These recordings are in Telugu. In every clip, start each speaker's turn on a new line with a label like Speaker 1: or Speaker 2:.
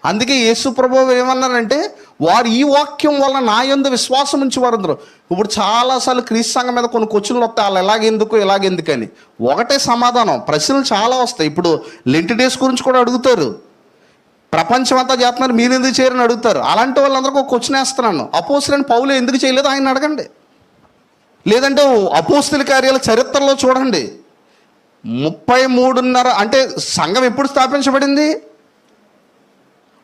Speaker 1: అందుకే యేసు ప్రభువు ఏమన్నారంటే, వారు ఈ వాక్యం వల్ల నా యందు విశ్వాసం ఉంచేవారు అందరూ. ఇప్పుడు చాలాసార్లు క్రీస్తు సంఘం మీద కొన్ని క్వశ్చన్లు వస్తాయి, వాళ్ళు ఎలాగెందుకని. ఒకటే సమాధానం, ప్రశ్నలు చాలా వస్తాయి. ఇప్పుడు లెంట్ డేస్ గురించి కూడా అడుగుతారు, ప్రపంచం అంతా చేస్తున్నారు, మీరు ఎందుకు చేయరని అడుగుతారు. అలాంటి వాళ్ళందరికీ ఒక క్వశ్చన్ వేస్తున్నాను, అపోస్తలుడైన పౌలు ఎందుకు చేయలేదు ఆయన అడగండి. లేదంటే అపోస్తల కార్యాల చరిత్రలో చూడండి, 33.5 అంటే సంఘం ఎప్పుడు స్థాపించబడింది?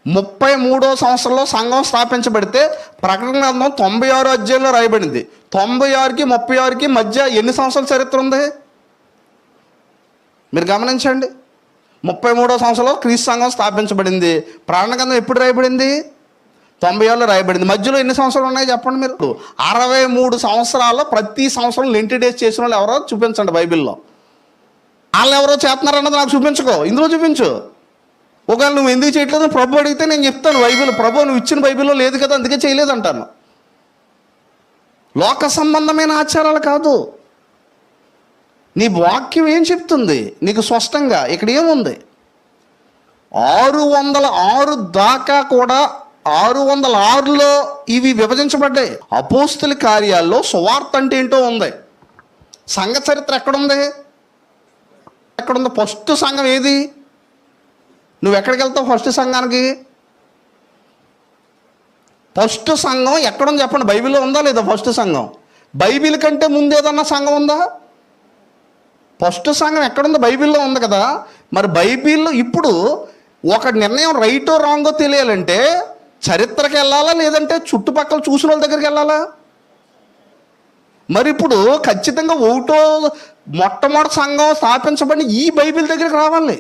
Speaker 1: 33వ సంవత్సరంలో సంఘం స్థాపించబడితే ప్రకటన గ్రంథం 96 అధ్యాయంలో రాయబడింది. 96కి 36కి మధ్య ఎన్ని సంవత్సరాల చరిత్ర ఉంది మీరు గమనించండి. 33వ సంవత్సరంలో క్రీస్తు సంఘం స్థాపించబడింది. ప్రకటన గ్రంథం ఎప్పుడు రాయబడింది? 96లో రాయబడింది. మధ్యలో ఎన్ని సంవత్సరాలు ఉన్నాయి చెప్పండి మీరు. 63 సంవత్సరాల్లో ప్రతి సంవత్సరం లెంట్ డేస్ చేసిన వాళ్ళు ఎవరో చూపించండి బైబిల్లో. వాళ్ళు ఎవరో చేస్తున్నారన్నది నాకు చూపించుకో, ఇందులో చూపించు. ఒకవేళ నువ్వు ఎందుకు చేయట్లేదు ప్రభు అడిగితే నేను చెప్తాను, బైబిల్ ప్రభు నువ్వు ఇచ్చిన బైబిల్లో లేదు కదా అందుకే చేయలేదంటాను. లోక సంబంధమైన ఆచారాలు కాదు. నీ వాక్యం ఏం చెప్తుంది నీకు స్పష్టంగా? ఇక్కడ ఏముంది? 606 దాకా కూడా 606లో ఇవి విభజించబడ్డాయి. అపోస్తల కార్యాల్లో సువార్త అంటే ఏంటో ఉంది. సంఘ చరిత్ర ఎక్కడుంది? ఫస్ట్ సంఘం ఏది? నువ్వు ఎక్కడికి వెళ్తావు ఫస్ట్ సంఘానికి? ఫస్ట్ సంఘం ఎక్కడుంది చెప్పండి, బైబిల్లో ఉందా లేదా? ఫస్ట్ సంఘం బైబిల్ కంటే ముందు ఏదన్నా సంఘం ఉందా? ఫస్ట్ సంఘం ఎక్కడుందో బైబిల్లో ఉంది కదా. మరి బైబిల్లో ఇప్పుడు ఒక నిర్ణయం రైటో రాంగో తెలియాలంటే చరిత్రకి వెళ్ళాలా, లేదంటే చుట్టుపక్కల చూసిన వాళ్ళ దగ్గరికి వెళ్ళాలా? మరి ఇప్పుడు ఖచ్చితంగా మొట్టమొదటి సంఘం స్థాపించబడి ఈ బైబిల్ దగ్గరికి రావాలి.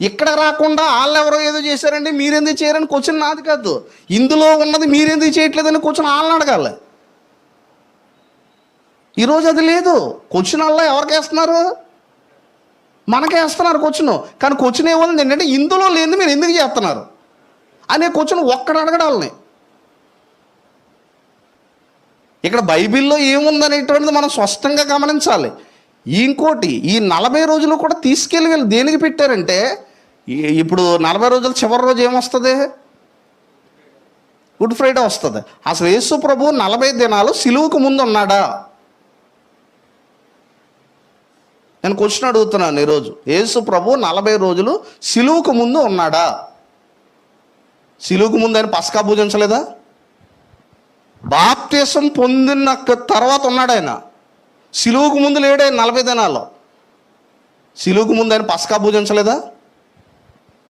Speaker 1: ఇక్కడ రాకుండా వాళ్ళు ఎవరో ఏదో చేశారండి మీరెందుకు చేయరని క్వశ్చన్ నాది కాదు. ఇందులో ఉన్నది మీరెందుకు చేయట్లేదని క్వశ్చన్ వాళ్ళని అడగాలి. ఈరోజు అది లేదు. క్వశ్చన్ వల్ల ఎవరికి వేస్తున్నారు? మనకే వేస్తున్నారు క్వశ్చన్. కానీ క్వశ్చన్ ఏముంది ఏంటంటే ఇందులో లేనిది మీరు ఎందుకు చేస్తున్నారు అనే క్వశ్చన్ ఒక్కడు అడగడాలని. ఇక్కడ బైబిల్లో ఏముందనేటువంటిది మనం స్పష్టంగా గమనించాలి. ఇంకోటి, ఈ 40 రోజులు కూడా తీసుకెళ్ళి వీళ్ళు దేనికి పెట్టారంటే, ఇప్పుడు 40 రోజుల చివరి రోజు ఏమొస్తుంది? గుడ్ ఫ్రైడే వస్తుంది. అసలు యేసు ప్రభు 40 దినాలు సిలువకు ముందు ఉన్నాడా? నేను క్వశ్చన్ అడుగుతున్నాను ఈరోజు. యేసు ప్రభు 40 రోజులు సిలువకు ముందు ఉన్నాడా? సిలువకు ముందు ఆయన పస్కా పూజించలేదా? బాప్తిసం పొందిన తర్వాత ఉన్నాడు ఆయన. సిలువకు ముందు లేడే 40 దినాల్లో. సిలువకు ముందు ఆయన పస్కా పూజించలేదా?